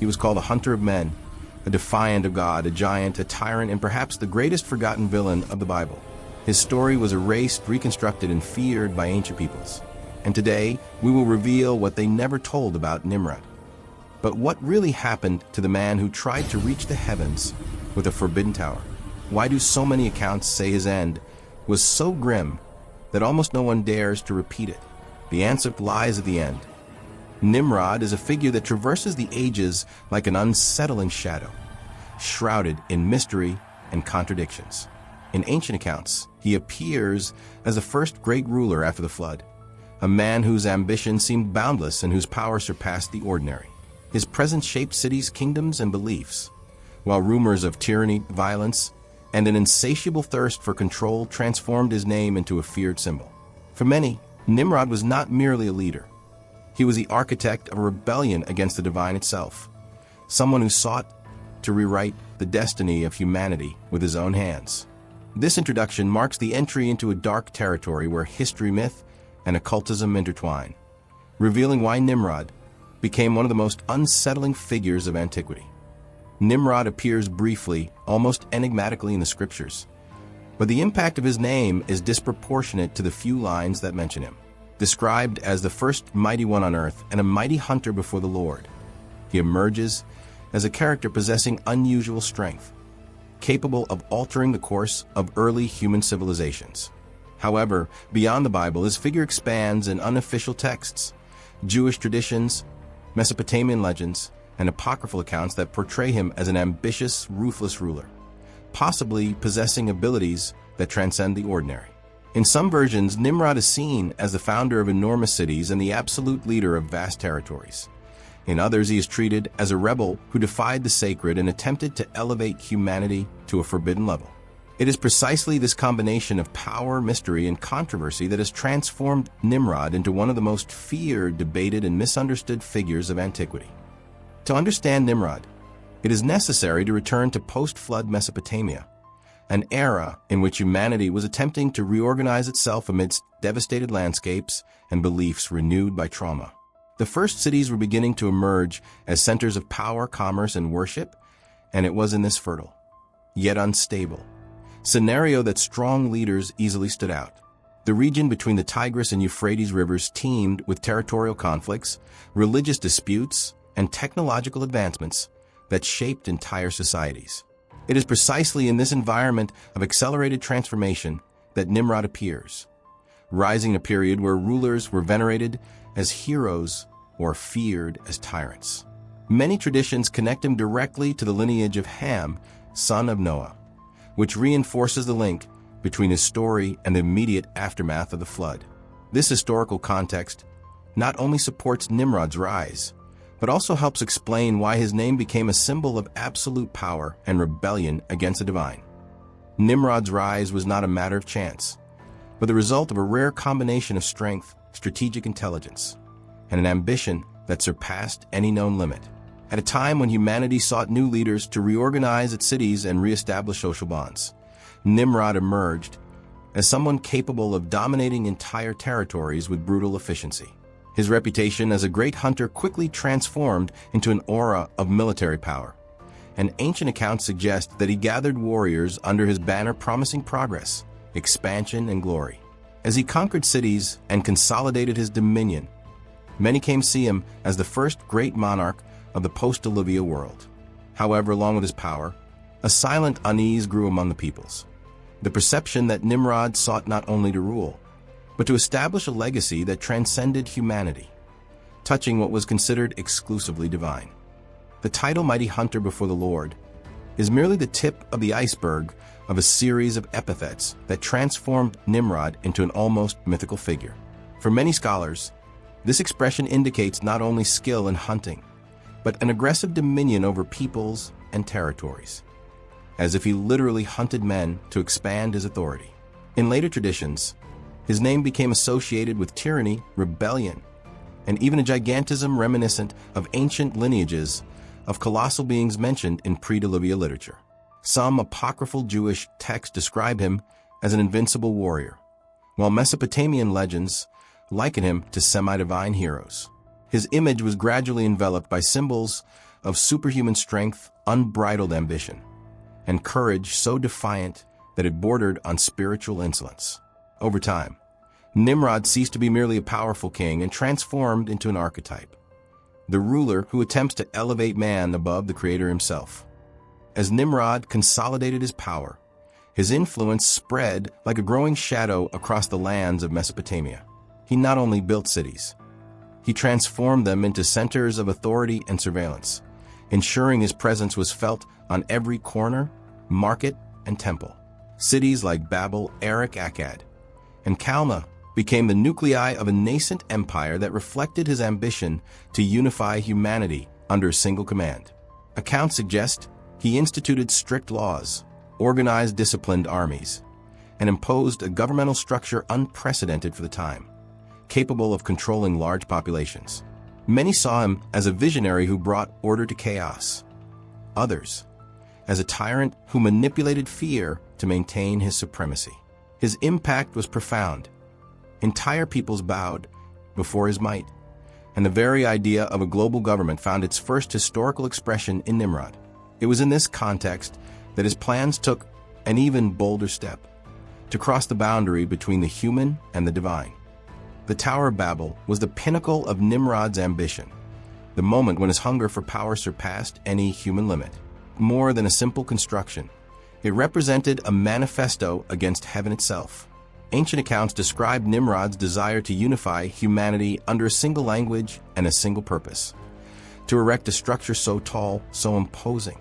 He was called a hunter of men, a defiant of God, a giant, a tyrant, and perhaps the greatest forgotten villain of the Bible. His story was erased, reconstructed, and feared by ancient peoples. And today, we will reveal what they never told about Nimrod. But what really happened to the man who tried to reach the heavens with a forbidden tower? Why do so many accounts say his end was so grim that almost no one dares to repeat it? The answer lies at the end. Nimrod is a figure that traverses the ages like an unsettling shadow, shrouded in mystery and contradictions. In ancient accounts, he appears as the first great ruler after the flood, a man whose ambition seemed boundless and whose power surpassed the ordinary. His presence shaped cities, kingdoms, and beliefs, while rumors of tyranny, violence, and an insatiable thirst for control transformed his name into a feared symbol. For many, Nimrod was not merely a leader. He was the architect of a rebellion against the divine itself, someone who sought to rewrite the destiny of humanity with his own hands. This introduction marks the entry into a dark territory where history, myth, and occultism intertwine, revealing why Nimrod became one of the most unsettling figures of antiquity. Nimrod appears briefly, almost enigmatically in the scriptures, but the impact of his name is disproportionate to the few lines that mention him. Described as the first mighty one on earth and a mighty hunter before the Lord, he emerges as a character possessing unusual strength, capable of altering the course of early human civilizations. However, beyond the Bible, his figure expands in unofficial texts, Jewish traditions, Mesopotamian legends, and apocryphal accounts that portray him as an ambitious, ruthless ruler, possibly possessing abilities that transcend the ordinary. In some versions, Nimrod is seen as the founder of enormous cities and the absolute leader of vast territories. In others, he is treated as a rebel who defied the sacred and attempted to elevate humanity to a forbidden level. It is precisely this combination of power, mystery, and controversy that has transformed Nimrod into one of the most feared, debated, and misunderstood figures of antiquity. To understand Nimrod, it is necessary to return to post-flood Mesopotamia, an era in which humanity was attempting to reorganize itself amidst devastated landscapes and beliefs renewed by trauma. The first cities were beginning to emerge as centers of power, commerce, and worship, and it was in this fertile, yet unstable, scenario that strong leaders easily stood out. The region between the Tigris and Euphrates rivers teemed with territorial conflicts, religious disputes, and technological advancements that shaped entire societies. It is precisely in this environment of accelerated transformation that Nimrod appears, rising in a period where rulers were venerated as heroes or feared as tyrants. Many traditions connect him directly to the lineage of Ham, son of Noah, which reinforces the link between his story and the immediate aftermath of the flood. This historical context not only supports Nimrod's rise, but also helps explain why his name became a symbol of absolute power and rebellion against the divine. Nimrod's rise was not a matter of chance, but the result of a rare combination of strength, strategic intelligence, and an ambition that surpassed any known limit. At a time when humanity sought new leaders to reorganize its cities and reestablish social bonds, Nimrod emerged as someone capable of dominating entire territories with brutal efficiency. His reputation as a great hunter quickly transformed into an aura of military power, and ancient accounts suggest that he gathered warriors under his banner promising progress, expansion, and glory. As he conquered cities and consolidated his dominion, many came to see him as the first great monarch of the post-Diluvian world. However, along with his power, a silent unease grew among the peoples. The perception that Nimrod sought not only to rule, but to establish a legacy that transcended humanity, touching what was considered exclusively divine. The title Mighty Hunter Before the Lord is merely the tip of the iceberg of a series of epithets that transformed Nimrod into an almost mythical figure. For many scholars, this expression indicates not only skill in hunting, but an aggressive dominion over peoples and territories, as if he literally hunted men to expand his authority. In later traditions, his name became associated with tyranny, rebellion, and even a gigantism reminiscent of ancient lineages of colossal beings mentioned in pre-Diluvian literature. Some apocryphal Jewish texts describe him as an invincible warrior, while Mesopotamian legends liken him to semi-divine heroes. His image was gradually enveloped by symbols of superhuman strength, unbridled ambition, and courage so defiant that it bordered on spiritual insolence. Over time, Nimrod ceased to be merely a powerful king and transformed into an archetype, the ruler who attempts to elevate man above the Creator himself. As Nimrod consolidated his power, his influence spread like a growing shadow across the lands of Mesopotamia. He not only built cities, he transformed them into centers of authority and surveillance, ensuring his presence was felt on every corner, market, and temple. Cities like Babel, Erech, Akkad, and Calneh became the nuclei of a nascent empire that reflected his ambition to unify humanity under a single command. Accounts suggest he instituted strict laws, organized disciplined armies, and imposed a governmental structure unprecedented for the time, capable of controlling large populations. Many saw him as a visionary who brought order to chaos. Others, as a tyrant who manipulated fear to maintain his supremacy. His impact was profound. Entire peoples bowed before his might, and the very idea of a global government found its first historical expression in Nimrod. It was in this context that his plans took an even bolder step, to cross the boundary between the human and the divine. The Tower of Babel was the pinnacle of Nimrod's ambition, the moment when his hunger for power surpassed any human limit. More than a simple construction, it represented a manifesto against heaven itself. Ancient accounts describe Nimrod's desire to unify humanity under a single language and a single purpose, to erect a structure so tall, so imposing,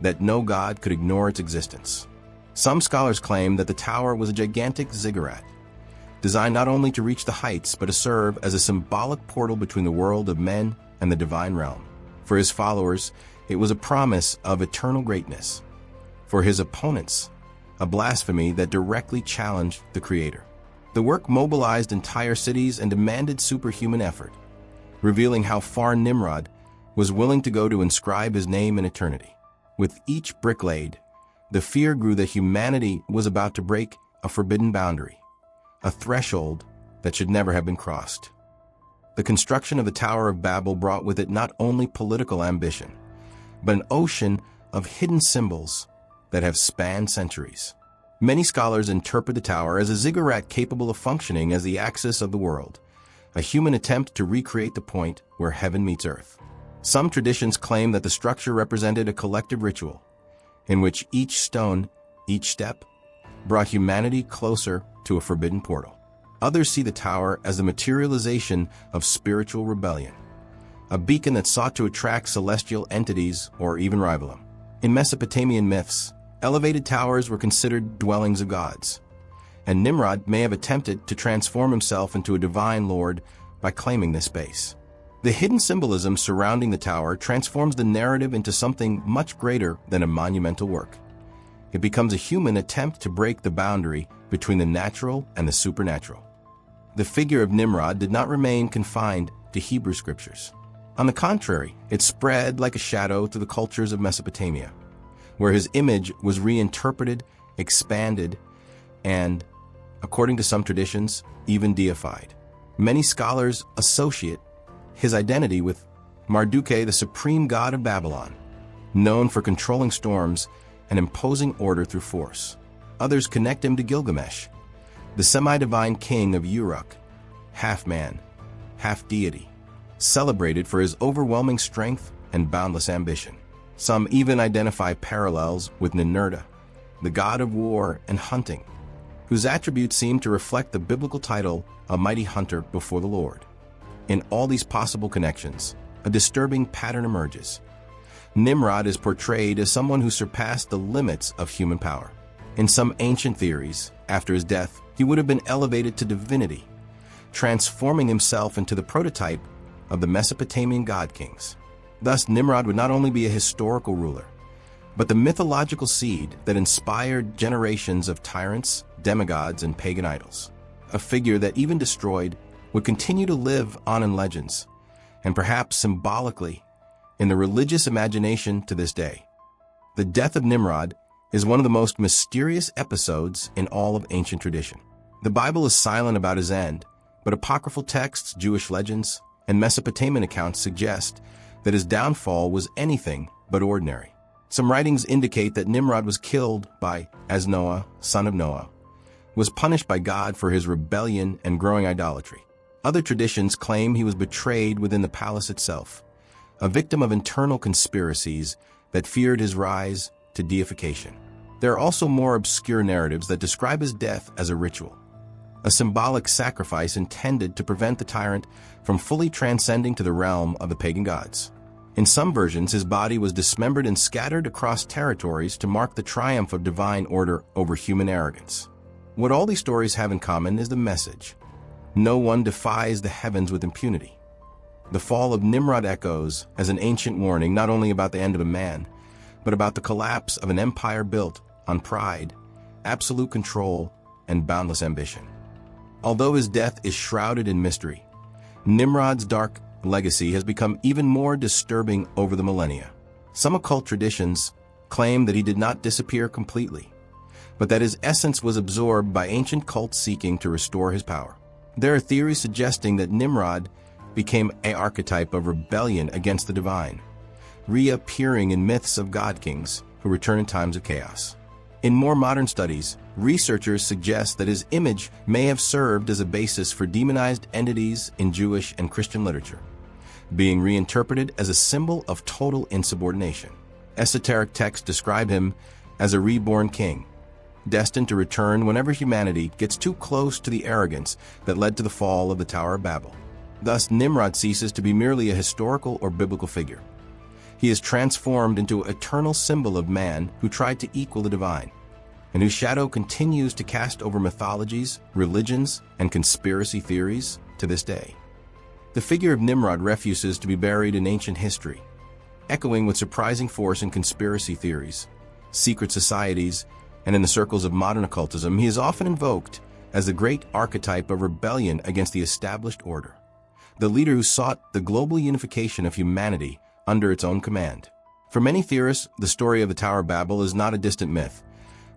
that no god could ignore its existence. Some scholars claim that the tower was a gigantic ziggurat, designed not only to reach the heights, but to serve as a symbolic portal between the world of men and the divine realm. For his followers, it was a promise of eternal greatness. For his opponents, a blasphemy that directly challenged the Creator. The work mobilized entire cities and demanded superhuman effort, revealing how far Nimrod was willing to go to inscribe his name in eternity. With each brick laid, the fear grew that humanity was about to break a forbidden boundary, a threshold that should never have been crossed. The construction of the Tower of Babel brought with it not only political ambition, but an ocean of hidden symbols that have spanned centuries. Many scholars interpret the tower as a ziggurat capable of functioning as the axis of the world, a human attempt to recreate the point where heaven meets earth. Some traditions claim that the structure represented a collective ritual, in which each stone, each step, brought humanity closer to a forbidden portal. Others see the tower as the materialization of spiritual rebellion, a beacon that sought to attract celestial entities or even rival them. In Mesopotamian myths, elevated towers were considered dwellings of gods, and Nimrod may have attempted to transform himself into a divine lord by claiming this space. The hidden symbolism surrounding the tower transforms the narrative into something much greater than a monumental work. It becomes a human attempt to break the boundary between the natural and the supernatural. The figure of Nimrod did not remain confined to Hebrew scriptures. On the contrary, it spread like a shadow to the cultures of Mesopotamia, where his image was reinterpreted, expanded, and, according to some traditions, even deified. Many scholars associate his identity with Marduk, the supreme god of Babylon, known for controlling storms and imposing order through force. Others connect him to Gilgamesh, the semi-divine king of Uruk, half man, half deity, celebrated for his overwhelming strength and boundless ambition. Some even identify parallels with Nimrod, the god of war and hunting, whose attributes seem to reflect the biblical title, a mighty hunter before the Lord. In all these possible connections, a disturbing pattern emerges. Nimrod is portrayed as someone who surpassed the limits of human power. In some ancient theories, after his death, he would have been elevated to divinity, transforming himself into the prototype of the Mesopotamian god-kings. Thus, Nimrod would not only be a historical ruler, but the mythological seed that inspired generations of tyrants, demigods, and pagan idols. A figure that, even destroyed, would continue to live on in legends, and perhaps symbolically in the religious imagination to this day. The death of Nimrod is one of the most mysterious episodes in all of ancient tradition. The Bible is silent about his end, but apocryphal texts, Jewish legends, and Mesopotamian accounts suggest that his downfall was anything but ordinary. Some writings indicate that Nimrod was killed as Noah, son of Noah, was punished by God for his rebellion and growing idolatry. Other traditions claim he was betrayed within the palace itself, a victim of internal conspiracies that feared his rise to deification. There are also more obscure narratives that describe his death as a ritual, a symbolic sacrifice intended to prevent the tyrant from fully transcending to the realm of the pagan gods. In some versions, his body was dismembered and scattered across territories to mark the triumph of divine order over human arrogance. What all these stories have in common is the message: no one defies the heavens with impunity. The fall of Nimrod echoes as an ancient warning not only about the end of a man, but about the collapse of an empire built on pride, absolute control, and boundless ambition. Although his death is shrouded in mystery, Nimrod's dark legacy has become even more disturbing over the millennia. Some occult traditions claim that he did not disappear completely, but that his essence was absorbed by ancient cults seeking to restore his power. There are theories suggesting that Nimrod became an archetype of rebellion against the divine, reappearing in myths of god-kings who return in times of chaos. In more modern studies, researchers suggest that his image may have served as a basis for demonized entities in Jewish and Christian literature, being reinterpreted as a symbol of total insubordination. Esoteric texts describe him as a reborn king, destined to return whenever humanity gets too close to the arrogance that led to the fall of the Tower of Babel. Thus, Nimrod ceases to be merely a historical or biblical figure. He is transformed into an eternal symbol of man who tried to equal the divine, and whose shadow continues to cast over mythologies, religions, and conspiracy theories to this day. The figure of Nimrod refuses to be buried in ancient history, echoing with surprising force in conspiracy theories, secret societies, and in the circles of modern occultism. He is often invoked as the great archetype of rebellion against the established order, the leader who sought the global unification of humanity under its own command. For many theorists, the story of the Tower of Babel is not a distant myth,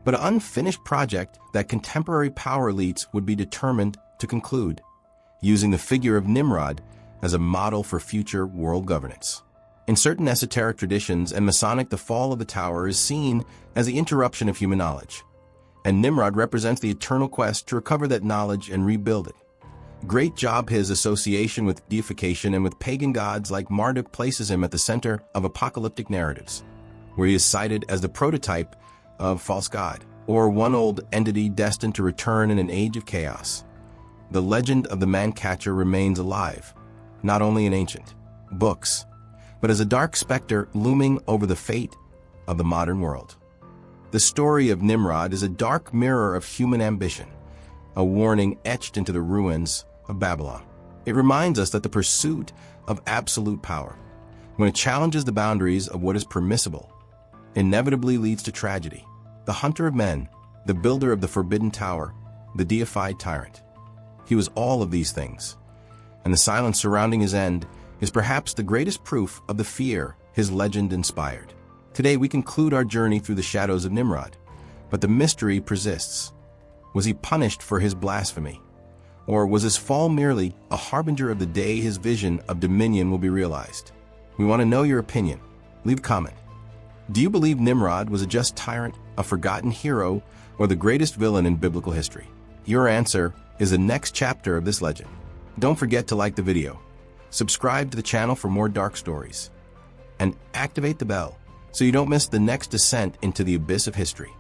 but an unfinished project that contemporary power elites would be determined to conclude, using the figure of Nimrod as a model for future world governance. In certain esoteric traditions and Masonic, the fall of the tower is seen as the interruption of human knowledge, and Nimrod represents the eternal quest to recover that knowledge and rebuild it. Great job. His association with deification and with pagan gods like Marduk places him at the center of apocalyptic narratives, where he is cited as the prototype of false god, or one old entity destined to return in an age of chaos. The legend of the man-catcher remains alive, not only in ancient books, but as a dark specter looming over the fate of the modern world. The story of Nimrod is a dark mirror of human ambition, a warning etched into the ruins of Babylon. It reminds us that the pursuit of absolute power, when it challenges the boundaries of what is permissible, inevitably leads to tragedy. The hunter of men, the builder of the forbidden tower, the deified tyrant. He was all of these things, and the silence surrounding his end is perhaps the greatest proof of the fear his legend inspired. Today we conclude our journey through the shadows of Nimrod, but the mystery persists. Was he punished for his blasphemy? Or was his fall merely a harbinger of the day his vision of dominion will be realized? We want to know your opinion. Leave a comment. Do you believe Nimrod was a just tyrant, a forgotten hero, or the greatest villain in biblical history? Your answer is the next chapter of this legend. Don't forget to like the video, subscribe to the channel for more dark stories, and activate the bell so you don't miss the next descent into the abyss of history.